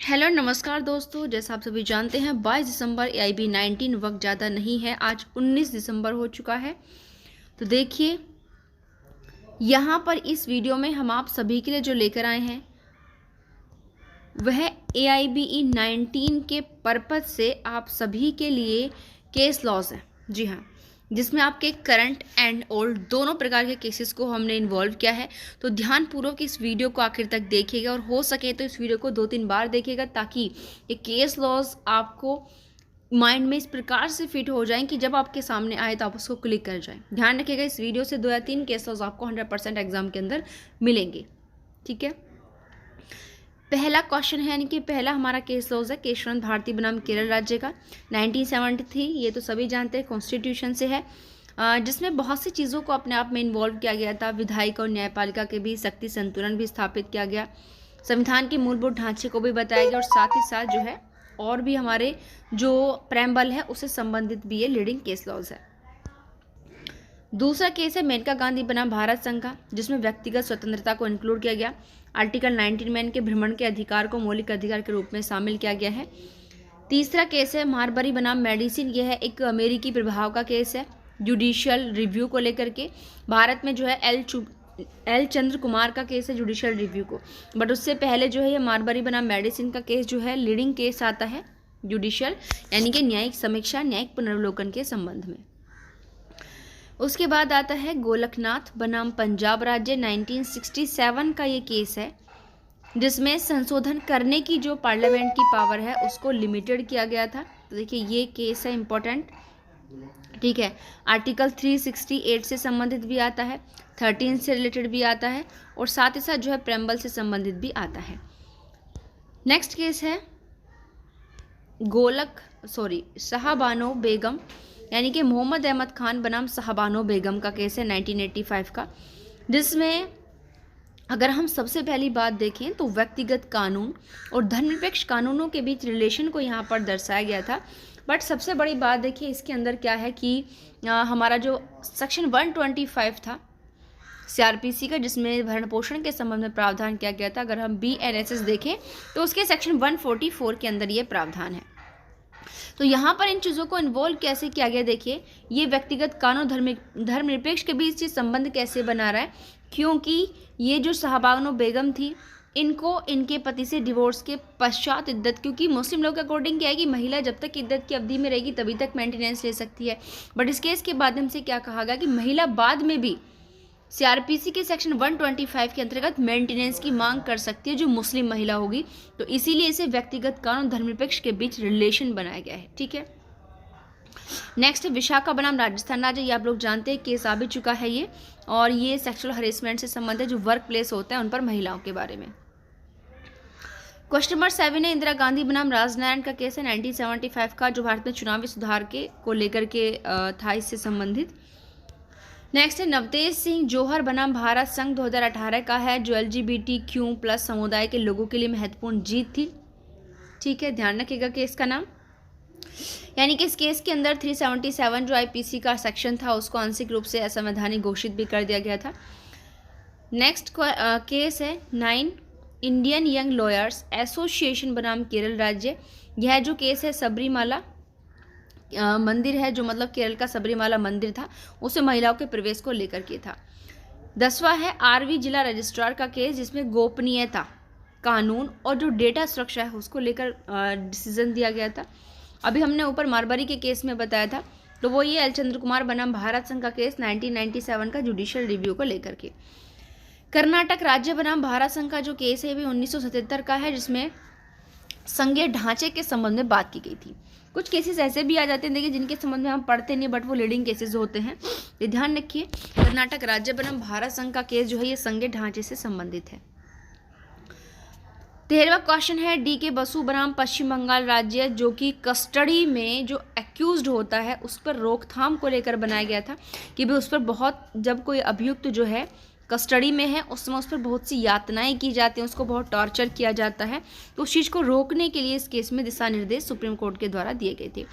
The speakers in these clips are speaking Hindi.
हेलो नमस्कार दोस्तों, जैसा आप सभी जानते हैं 22 दिसंबर AIB 19 वक्त ज़्यादा नहीं है। आज 19 दिसंबर हो चुका है। तो देखिए यहाँ पर इस वीडियो में हम आप सभी के लिए जो लेकर आए हैं वह AIBE 19 के पर्पज़ से आप सभी के लिए केस लॉज है। जी हाँ, जिसमें आपके करंट एंड ओल्ड दोनों प्रकार के केसेस को हमने इन्वॉल्व किया है। तो ध्यानपूर्वक इस वीडियो को आखिर तक देखिएगा और हो सके तो इस वीडियो को 2-3 बार देखिएगा ताकि ये केस लॉज आपको माइंड में इस प्रकार से फिट हो जाएं कि जब आपके सामने आए तो आप उसको क्लिक कर जाएं। ध्यान रखिएगा, इस वीडियो से 2 या 3 केस लॉज आपको 100% एग्जाम के अंदर मिलेंगे। ठीक है, पहला क्वेश्चन है, यानी कि पहला हमारा केस लॉज है केशवंत भारती बनाम केरल राज्य का 1973। ये तो सभी जानते हैं कॉन्स्टिट्यूशन से है, जिसमें बहुत सी चीज़ों को अपने आप में इन्वॉल्व किया गया था। विधायिका और न्यायपालिका के बीच शक्ति संतुलन भी स्थापित किया गया, संविधान के मूलभूत ढांचे को भी बताया गया और साथ ही साथ जो है और भी हमारे जो प्रेम्बल है उससे संबंधित भी ये लीडिंग केस लॉज है। दूसरा केस है मेनका गांधी बनाम भारत संघ का, जिसमें व्यक्तिगत स्वतंत्रता को इंक्लूड किया गया। आर्टिकल 19 में इनके भ्रमण के अधिकार को मौलिक अधिकार के रूप में शामिल किया गया है। तीसरा केस है मारबरी बनाम मेडिसिन। यह है एक अमेरिकी प्रभाव का केस है जुडिशियल रिव्यू को लेकर के। भारत में जो है एल चंद्र कुमार का केस है जुडिशियल रिव्यू को, बट उससे पहले जो है ये मारबरी बनाम मेडिसिन का केस जो है लीडिंग केस आता है जुडिशियल, यानी कि न्यायिक समीक्षा न्यायिक पुनर्वलोकन के संबंध में। उसके बाद आता है गोलकनाथ बनाम पंजाब राज्य 1967 का ये केस है, जिसमें संशोधन करने की जो पार्लियामेंट की पावर है उसको लिमिटेड किया गया था। तो देखिए ये केस है इम्पोर्टेंट। ठीक है, आर्टिकल 368 से संबंधित भी आता है, 13 से रिलेटेड भी आता है और साथ ही साथ जो है प्रेम्बल से संबंधित भी आता है। नेक्स्ट केस है शाहबानो बेगम, यानी कि मोहम्मद अहमद खान बनाम शाहबानो बेगम का केस है 1985 का, जिसमें अगर हम सबसे पहली बात देखें तो व्यक्तिगत कानून और धर्मनिरपेक्ष कानूनों के बीच रिलेशन को यहाँ पर दर्शाया गया था। बट सबसे बड़ी बात देखिए इसके अंदर क्या है कि हमारा जो सेक्शन 125 था CRPC का, जिसमें भरण पोषण के संबंध में प्रावधान किया गया था, अगर हम BNSS देखें तो उसके सेक्शन 144 के अंदर ये प्रावधान है। तो यहाँ पर इन चीज़ों को इन्वॉल्व कैसे किया गया, देखिए ये व्यक्तिगत कानून धर्मनिरपेक्ष के बीच ये संबंध कैसे बना रहा है, क्योंकि ये जो शाहबानो बेगम थी इनको इनके पति से डिवोर्स के पश्चात इद्दत, क्योंकि मुस्लिम लोग के अकॉर्डिंग क्या है कि महिला जब तक इद्दत की अवधि में रहेगी तभी तक मेंटेनेंस ले सकती है, बट इस केस के माध्यम से क्या कहा गया कि महिला बाद में भी CRPC के सेक्शन 125 के अंतर्गत मेंटेनेंस की मांग कर सकती है जो मुस्लिम महिला होगी। तो इसीलिए इसे व्यक्तिगत कानून धर्मनिरपेक्ष के बीच रिलेशन बनाया गया है। ठीक है, नेक्स्ट है विशाखा बनाम राजस्थान राज्य। ये आप लोग जानते हैं केस आ भी चुका है ये, और ये सेक्सुअल हरेसमेंट से संबंधित है जो वर्क प्लेस होता है उन पर महिलाओं के बारे में। क्वेश्चन नंबर 7 है इंदिरा गांधी बनाम राजनारायण का केस है 1975 का, जो भारत में चुनावी सुधार के को लेकर के था, इससे संबंधित। नेक्स्ट है नवतेज सिंह जौहर बनाम भारत संघ 2018 का है, जो LGBTQ+ समुदाय के लोगों के लिए महत्वपूर्ण जीत थी। ठीक है, ध्यान रखिएगा केस का नाम, यानी कि इस केस के अंदर 377 जो IPC का सेक्शन था उसको आंशिक रूप से असंवैधानिक घोषित भी कर दिया गया था। नेक्स्ट केस है 9 इंडियन यंग लॉयर्स एसोसिएशन बनाम केरल राज्य। यह जो केस है सबरीमाला मंदिर है, जो मतलब केरल का सबरीमाला मंदिर था उसे महिलाओं के प्रवेश को लेकर के था। 10वां है RV जिला रजिस्ट्रार का केस, जिसमें गोपनीयता कानून और जो डेटा सुरक्षा है उसको लेकर डिसीजन दिया गया था। अभी हमने ऊपर मारबरी के केस में बताया था, तो वो ये एल चंद्र कुमार बनाम भारत संघ का केस 1997 का जुडिशियल रिव्यू को लेकर के। कर्नाटक राज्य बनाम भारत संघ का जो केस है भी 1977 का है, जिसमें संघीय ढांचे के संबंध में बात की गई थी। कुछ केसेस ऐसे भी आ जाते हैं देखिए जिनके संबंध में हम पढ़ते नहीं, बट वो लीडिंग केसेस होते हैं, ये ध्यान रखिए। कर्नाटक राज्य बनाम भारत संघ का केस जो है ये संघीय ढांचे से संबंधित है। 13वां क्वेश्चन है DK बसु बनाम पश्चिम बंगाल राज्य, जो कि कस्टडी में जो एक्यूज्ड होता है उस पर रोकथाम को लेकर बनाया गया था कि भाई उस पर बहुत, जब कोई अभियुक्त जो है कस्टडी में है उस समय उस पर बहुत सी यातनाएं की जाती हैं, उसको बहुत टॉर्चर किया जाता है। तो उस चीज़ को रोकने के लिए इस केस में दिशा निर्देश सुप्रीम कोर्ट के द्वारा दिए गए थे।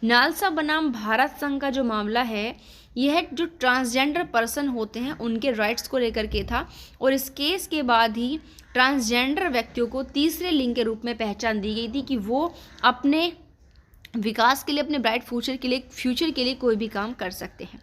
नालसा बनाम भारत संघ का जो मामला है यह जो ट्रांसजेंडर पर्सन होते हैं उनके राइट्स को लेकर के था, और इस केस के बाद ही ट्रांसजेंडर व्यक्तियों को तीसरे लिंग के रूप में पहचान दी गई थी कि वो अपने विकास के लिए, अपने ब्राइट फ्यूचर के लिए कोई भी काम कर सकते हैं।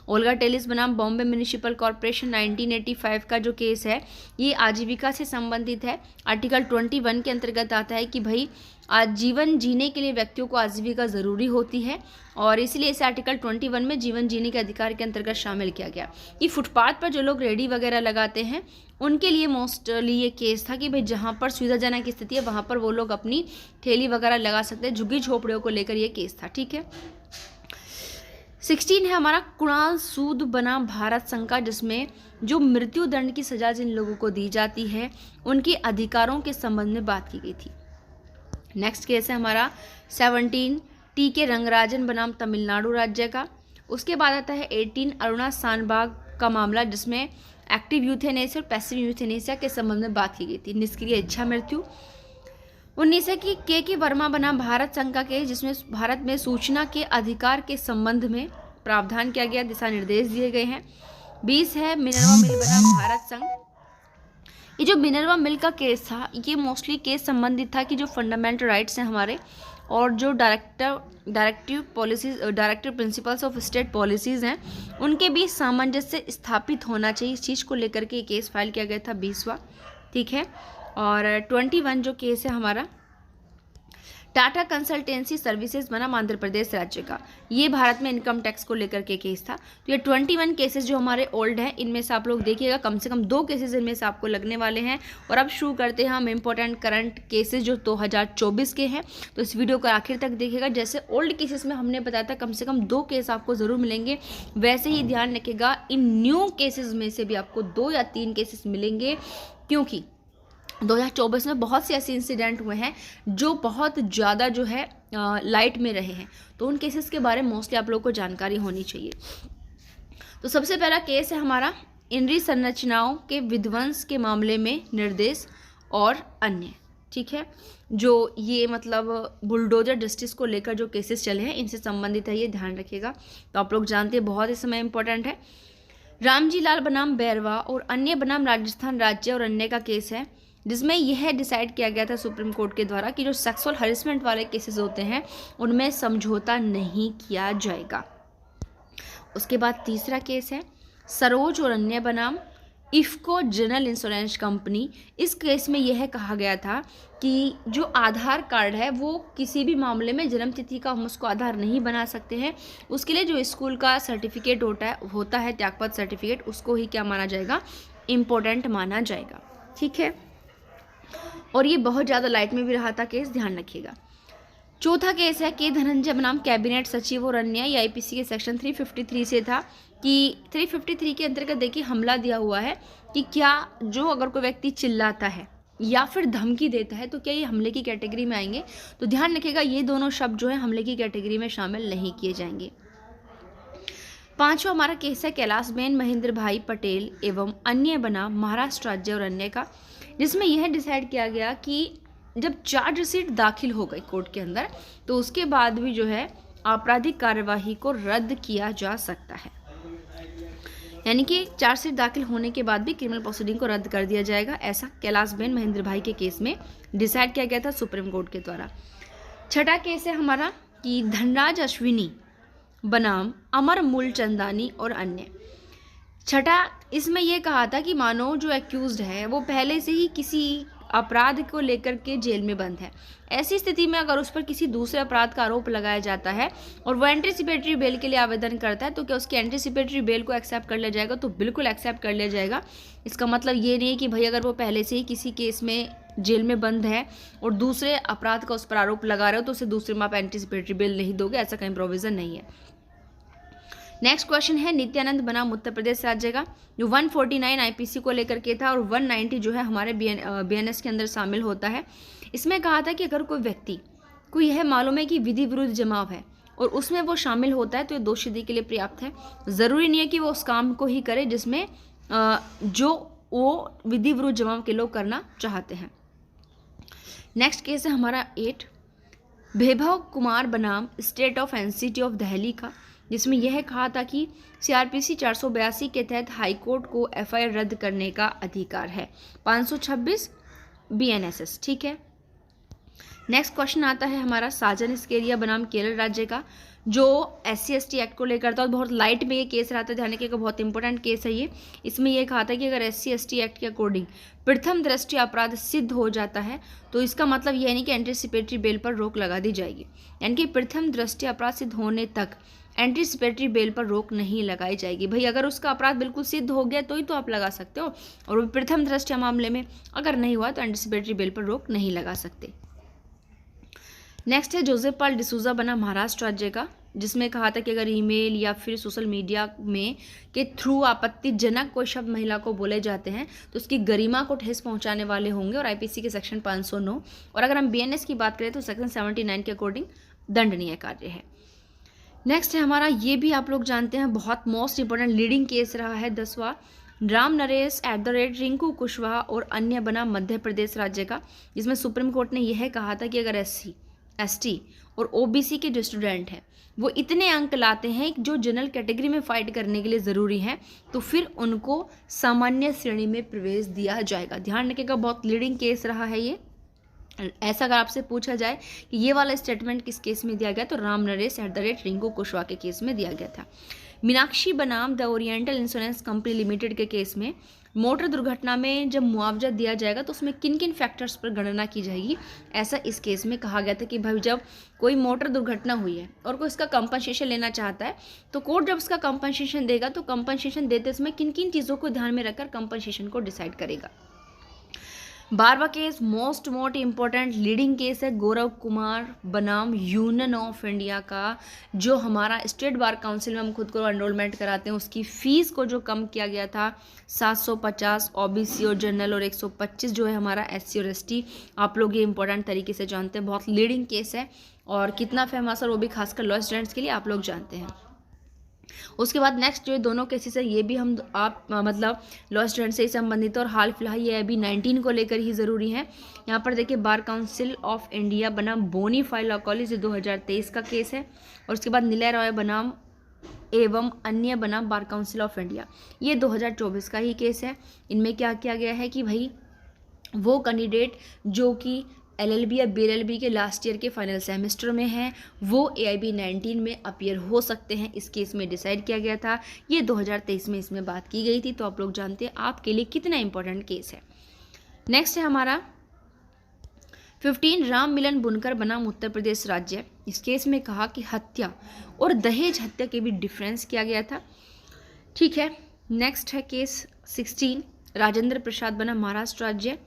ओल्गा टेलिस बनाम बॉम्बे म्यूनिसिपल कॉरपोरेशन 1985 का जो केस है ये आजीविका से संबंधित है। आर्टिकल 21 के अंतर्गत आता है कि भाई जीवन जीने के लिए व्यक्तियों को आजीविका ज़रूरी होती है, और इसलिए इसे आर्टिकल 21 में जीवन जीने के अधिकार के अंतर्गत शामिल किया गया। कि फुटपाथ पर जो लोग रेडी वगैरह लगाते हैं उनके लिए मोस्टली ये केस था कि भाई जहाँ पर सुविधाजनक स्थिति है वहाँ पर वो लोग अपनी ठेली वगैरह लगा सकते हैं। झुग्गी झोपड़ियों को लेकर ये केस था। ठीक है, 16 है हमारा कुणाल सूद बनाम भारत संघ का, जिसमें जो मृत्यु दंड की सजा जिन लोगों को दी जाती है उनके अधिकारों के संबंध में बात की गई थी। नेक्स्ट केस है हमारा 17 टी के रंगराजन बनाम तमिलनाडु राज्य का। उसके बाद आता है 18 अरुणा सानबाग का मामला, जिसमें एक्टिव यूथेनेसिया और पैसिव यूथेनेसिया के संबंध में बात की गई थी। निष्क्रिय इच्छा मृत्यु। 19 है कि के वर्मा बनाम भारत संघ का केस, जिसमें भारत में सूचना के अधिकार के संबंध में प्रावधान किया गया, दिशा निर्देश दिए गए हैं। 20 है मिनरवा मिल बनाम भारत संघ। ये जो मिनरवा मिल का केस था ये मोस्टली केस संबंधित था कि जो फंडामेंटल राइट्स हैं हमारे और जो directive principles of state policies हैं उनके बीच सामंजस्य स्थापित होना चाहिए। इस चीज़ को लेकर के केस फाइल किया गया था 20वां। ठीक है, और 21 जो केस है हमारा टाटा कंसल्टेंसी सर्विसेज बनाम आंध्र प्रदेश राज्य का, ये भारत में इनकम टैक्स को लेकर के केस था। तो ये 21 केसेस जो हमारे ओल्ड हैं इनमें से आप लोग देखिएगा कम से कम 2 केसेस इनमें से आपको लगने वाले हैं। और अब शुरू करते हैं हम इम्पोर्टेंट करंट केसेस जो 2024 के हैं। तो इस वीडियो को आखिर तक देखिएगा। जैसे ओल्ड केसेस में हमने बताया था कम से कम 2 केस आपको ज़रूर मिलेंगे, वैसे ही ध्यान रखिएगा इन न्यू केसेस में से भी आपको 2 या 3 केसेस मिलेंगे, क्योंकि 2024 में बहुत से ऐसे इंसिडेंट हुए हैं जो बहुत ज़्यादा जो है लाइट में रहे हैं। तो उन केसेस के बारे में मोस्टली आप लोगों को जानकारी होनी चाहिए। तो सबसे पहला केस है हमारा इंद्री संरचनाओं के विध्वंस के मामले में निर्देश और अन्य। ठीक है, जो ये मतलब बुलडोजर जस्टिस को लेकर जो केसेस चले हैं इनसे संबंधित है, ये ध्यान रखिएगा। तो आप लोग जानते हैं बहुत इस समय इंपॉर्टेंट है। रामजी लाल बनाम बैरवा और अन्य बनाम राजस्थान राज्य और अन्य का केस है, जिसमें यह डिसाइड किया गया था सुप्रीम कोर्ट के द्वारा कि जो सेक्सुअल हरेसमेंट वाले केसेस होते हैं उनमें समझौता नहीं किया जाएगा। उसके बाद तीसरा केस है सरोज और अन्य बनाम इफ्को जनरल इंश्योरेंस कंपनी। इस केस में यह कहा गया था कि जो आधार कार्ड है वो किसी भी मामले में जन्मतिथि का हम उसको आधार नहीं बना सकते हैं। उसके लिए जो स्कूल का सर्टिफिकेट होता है त्यागपत्र सर्टिफिकेट, उसको ही क्या माना जाएगा, इम्पोर्टेंट माना जाएगा। ठीक है, और ये बहुत ज़्यादा लाइट में भी रहा था केस, ध्यान रखिएगा। चौथा केस है के धनंजय बनाम कैबिनेट सचिव और अन्य। ये आईपीसी के सेक्शन 353 से था कि 353 के अंतर्गत देखिए हमला दिया हुआ है कि क्या जो अगर कोई व्यक्ति चिल्लाता है या फिर धमकी देता है तो क्या ये हमले की कैटेगरी में आएंगे। तो ध्यान रखिएगा ये दोनों शब्द जो है हमले की कैटेगरी में शामिल नहीं किए जाएंगे। 5वां हमारा केस है कैलाशबेन महेंद्र भाई पटेल एवं अन्य बनाम महाराष्ट्र राज्य और अन्य का, जिसमें यह डिसाइड किया गया कि जब चार्जशीट दाखिल हो गई कोर्ट के अंदर तो उसके बाद भी जो है आपराधिक कार्यवाही को रद्द किया जा सकता है। यानी कि चार्जशीट दाखिल होने के बाद भी क्रिमिनल प्रोसीडिंग को रद्द कर दिया जाएगा, ऐसा कैलाशबेन महेंद्र भाई के केस में डिसाइड किया गया था सुप्रीम कोर्ट के द्वारा। 6ठा केस है हमारा कि धनराज अश्विनी बनाम अमर मूलचंदानी और अन्य। 6ठा इसमें यह कहा था कि मानो जो एक्यूज्ड है वो पहले से ही किसी अपराध को लेकर के जेल में बंद है। ऐसी स्थिति में अगर उस पर किसी दूसरे अपराध का आरोप लगाया जाता है और वो एंटीसिपेटरी बेल के लिए आवेदन करता है तो क्या उसकी एंटीसिपेटरी बेल को एक्सेप्ट कर लिया जाएगा? तो बिल्कुल एक्सेप्ट कर लिया जाएगा। इसका मतलब ये नहीं है कि भाई अगर वो पहले से ही किसी केस में जेल में बंद है और दूसरे अपराध का उस पर आरोप लगा रहे हो तो उसे दूसरे में आप एंटीसिपेटरी बेल नहीं दोगे, ऐसा कहीं प्रोविजन नहीं है। नेक्स्ट क्वेश्चन है नित्यानंद बनाम उत्तर प्रदेश राज्य का, जो 149 आईपीसी को लेकर के था और 190 जो है हमारे बीएनएस के अंदर शामिल होता है। इसमें कहा था कि अगर कोई व्यक्ति को यह मालूम है कि विधि विरुद्ध जमाव है और उसमें वो शामिल होता है तो ये दोषी के लिए पर्याप्त है। ज़रूरी नहीं है कि वो उस काम को ही करे जिसमें जो वो विधि विरुद्ध जमाव के लोग करना चाहते हैं। नेक्स्ट केस है हमारा 8, वैभव कुमार बनाम state of NCT of Delhi का, जिसमें यह कहा था कि सीआरपीसी 482 के तहत हाईकोर्ट को एफआईआर रद्द करने का अधिकार है। 526 बीएनएसएस, ठीक है। नेक्स्ट क्वेश्चन आता है हमारा साजन स्केरिया बनाम केरल राज्य का, जो SC/ST एक्ट को लेकर था। बहुत लाइट में ये केस रहा था, ध्यान रखिएगा, बहुत इंपॉर्टेंट केस है ये। इसमें यह कहा था कि अगर SC/ST एक्ट के अकॉर्डिंग प्रथम दृष्टि अपराध सिद्ध हो जाता है तो इसका मतलब यह नहीं कि एंटीसिपेटरी बेल पर रोक लगा दी जाएगी, यानी कि प्रथम दृष्टि अपराध सिद्ध होने तक एंटीसिपेटरी बेल पर रोक नहीं लगाई जाएगी। भाई अगर उसका अपराध बिल्कुल सिद्ध हो गया तो ही तो आप लगा सकते हो, और प्रथम दृष्टया मामले में अगर नहीं हुआ तो एंटीसिपेटरी बेल पर रोक नहीं लगा सकते। नेक्स्ट है जोसेफ पाल डिसूजा बना महाराष्ट्र राज्य का, जिसमें कहा था कि अगर ईमेल या फिर सोशल मीडिया में के थ्रू आपत्तिजनक कोई शब्द महिला को बोले जाते हैं तो उसकी गरिमा को ठेस पहुंचाने वाले होंगे, और आईपीसी के सेक्शन 509, और अगर हम बीएनएस की बात करें तो सेक्शन 79 के अकॉर्डिंग दंडनीय कार्य है। नेक्स्ट है हमारा, ये भी आप लोग जानते हैं, बहुत मोस्ट इंपॉर्टेंट लीडिंग केस रहा है 10वां, राम नरेश @ रिंकू कुशवाहा और अन्य बना मध्य प्रदेश राज्य का, जिसमें सुप्रीम कोर्ट ने यह कहा था कि अगर SC/ST और OBC के जो स्टूडेंट हैं वो इतने अंक लाते हैं जो जनरल कैटेगरी में फाइट करने के लिए ज़रूरी हैं तो फिर उनको सामान्य श्रेणी में प्रवेश दिया जाएगा। ध्यान रखिएगा, बहुत लीडिंग केस रहा है ये। ऐसा अगर आपसे पूछा जाए कि ये वाला स्टेटमेंट किस केस में दिया गया तो राम नरेश @ रिंकू कुशवाहा के केस में दिया गया था। मीनाक्षी बनाम the oriental insurance company limited के केस में मोटर दुर्घटना में जब मुआवजा दिया जाएगा तो उसमें किन किन फैक्टर्स पर गणना की जाएगी, ऐसा इस केस में कहा गया था कि भाई जब कोई मोटर दुर्घटना हुई है और कोई इसका कंपनसेशन लेना चाहता है तो कोर्ट जब उसका कंपनसेशन देगा तो कंपनसेशन देते समय किन किन चीज़ों को ध्यान में रखकर कंपनसेशन को डिसाइड करेगा। 12वां case most important leading case है गौरव कुमार बनाम यूनियन ऑफ इंडिया का, जो हमारा स्टेट बार काउंसिल में हम खुद को एनरोलमेंट कराते हैं उसकी फ़ीस को जो कम किया गया था 750 OBC और जनरल, और 125 जो है हमारा SC और ST। आप लोग ये इंपॉर्टेंट तरीके से जानते हैं, बहुत लीडिंग केस है और कितना फेमस है वो भी खासकर लॉ स्टूडेंट्स के लिए आप लोग जानते हैं। उसके बाद नेक्स्ट जो दोनों केसेस है ये भी हम मतलब लॉ स्टूडेंट से ही संबंधित है और हाल फिलहाल ये अभी 19 को लेकर ही ज़रूरी है। यहाँ पर देखिए बार काउंसिल ऑफ इंडिया बनाम बोनीफाई लॉ कॉलेज 2023 का केस है, और उसके बाद निलय रॉय बनाम एवं अन्य बनाम बार काउंसिल ऑफ इंडिया, ये 2024 का ही केस है। इनमें क्या किया गया है कि भाई वो कैंडिडेट जो कि LLB या BLLB के लास्ट ईयर के फाइनल सेमेस्टर में हैं वो AIB 19 में अपीयर हो सकते हैं, इस केस में डिसाइड किया गया था। ये 2023 में इसमें बात की गई थी, तो आप लोग जानते हैं आपके लिए कितना इंपॉर्टेंट केस है। नेक्स्ट है हमारा 15 राम मिलन बुनकर बनाम उत्तर प्रदेश राज्य। इस केस में कहा कि हत्या और दहेज हत्या के भी डिफरेंस किया गया था, ठीक है। नेक्स्ट है केस 16 राजेंद्र प्रसाद बनाम महाराष्ट्र राज्य,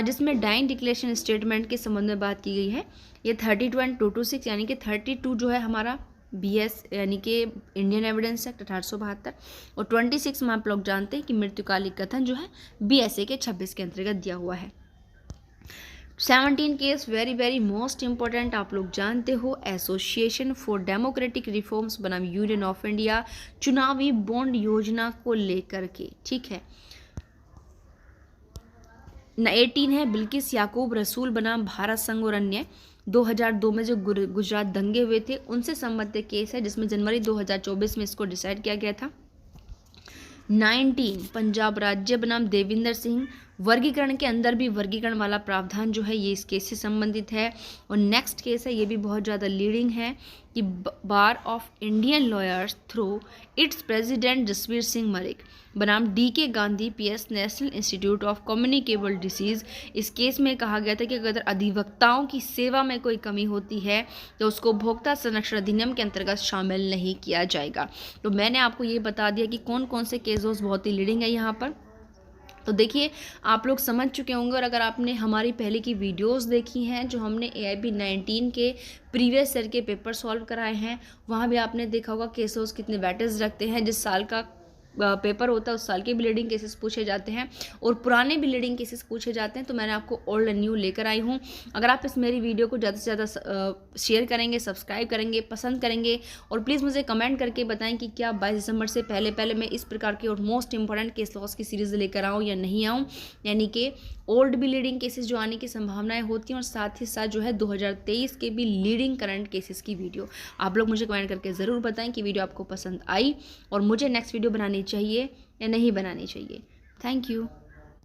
जिसमें डाइन डिक्लेरेशन स्टेटमेंट के संबंध में बात की गई है। ये 32/226 यानी कि 32 जो है हमारा BS यानी कि इंडियन एविडेंस एक्ट 1872, और 26 में आप लोग जानते हैं कि मृत्युकालिक कथन जो है BSA के 26 के अंतर्गत दिया हुआ है। 17 केस वेरी मोस्ट इंपॉर्टेंट, आप लोग जानते हो, एसोसिएशन फॉर डेमोक्रेटिक रिफॉर्म्स बनाम यूनियन ऑफ इंडिया चुनावी बॉन्ड योजना को लेकर के, ठीक है। 18 है बिल्किस याकूब रसूल बनाम भारत संघ और अन्य, 2002 में जो गुजरात दंगे हुए थे उनसे संबंधित केस है, जिसमें जनवरी 2024 में इसको डिसाइड किया गया था। 19 पंजाब राज्य बनाम देविंदर सिंह, वर्गीकरण के अंदर भी वर्गीकरण वाला प्रावधान जो है ये इस केस से संबंधित है। और नेक्स्ट केस है, ये भी बहुत ज़्यादा लीडिंग है कि bar of Indian lawyers through its president Jasvir Singh Malik बनाम DK Gandhi PS national institute of communicable disease. इस केस में कहा गया था कि अगर अधिवक्ताओं की सेवा में कोई कमी होती है तो उसको उपभोक्ता संरक्षण अधिनियम के अंतर्गत शामिल नहीं किया जाएगा। तो मैंने आपको ये बता दिया कि कौन कौन से केसेस बहुत ही लीडिंग है यहाँ पर। तो देखिए आप लोग समझ चुके होंगे, और अगर आपने हमारी पहले की वीडियोस देखी हैं जो हमने AIB 19 के प्रीवियस ईयर के पेपर सॉल्व कराए हैं, वहाँ भी आपने देखा होगा केसेस कितने वेटेज रखते हैं, जिस साल का पेपर होता है उस साल के भी लीडिंग केसेस पूछे जाते हैं और पुराने भी लीडिंग केसेस पूछे जाते हैं। तो मैंने आपको ओल्ड एंड न्यू लेकर आई हूँ। अगर आप इस मेरी वीडियो को ज़्यादा से ज़्यादा शेयर करेंगे, सब्सक्राइब करेंगे, पसंद करेंगे और प्लीज़ मुझे कमेंट करके बताएं कि क्या 22 दिसंबर से पहले मैं इस प्रकार की और मोस्ट इंपॉर्टेंट केस लॉस की सीरीज़ लेकर आऊँ या नहीं आऊँ, यानी कि ओल्ड भी लीडिंग केसेस जो आने की संभावनाएं होती हैं और साथ ही साथ जो है 2023 के भी लीडिंग करंट केसेस की वीडियो। आप लोग मुझे कमेंट करके ज़रूर बताएं कि वीडियो आपको पसंद आई और मुझे नेक्स्ट वीडियो बनानी चाहिए या नहीं बनानी चाहिए। Thank you.